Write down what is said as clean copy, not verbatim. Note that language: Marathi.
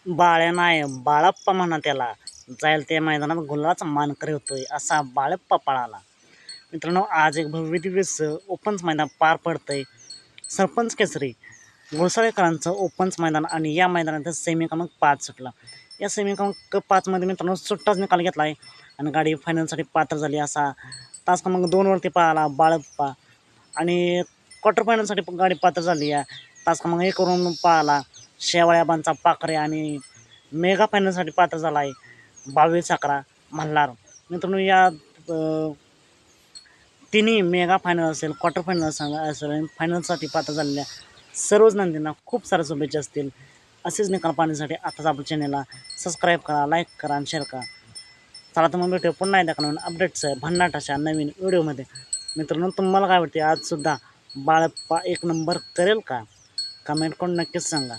बाळ्या नाही बाळप्पा म्हणा त्याला. जाईल त्या मैदानात गुलालाचा मानकरी होतोय असा बाळप्पा पळाला. मित्रांनो, आज एक भव्य दिव्य ओपन्स मैदान पार पडतंय. सरपंच केसरी घोसाळेकरांचं ओपन्स मैदान आणि या मैदानात सेमी क्रमांक 5 सुटला. या सेमी क्रमांक 5 मध्ये मित्रांनो सुट्टाच निकाल घेतला आहे आणि गाडी फायनलसाठी पात्र झाली. असा तास क्रमांक 2 वरती पळाला बाळप्पा आणि क्वार्टर फायनलसाठी गाडी पात्र झाली आहे. तास क्रमांक 1 वरून पळाला शेवाळ्याबांचा पाखरे आणि मेगा फायनलसाठी पात्र झाला आहे 22-11 मल्हार. मित्रांनो, या तिन्ही मेगा फायनल असेल, क्वार्टर फायनल असेल आणि फायनलसाठी पात्र झालेल्या सर्वच नंदींना खूप साऱ्या शुभेच्छा असतील. असेच निकाल पाहण्यासाठी आताच आपल्या चॅनलला सबस्क्राईब करा, लाईक करा आणि शेअर करा. चला तर मग भेटूया पुन्हा एकदा नवीन अपडेट्स आहे भन्नाट अशा नवीन व्हिडिओमध्ये. मित्रांनो, तुम्हाला काय वाटते आजसुद्धा बाळप्पा एक नंबर करेल का? कमेंट करून नक्कीच सांगा.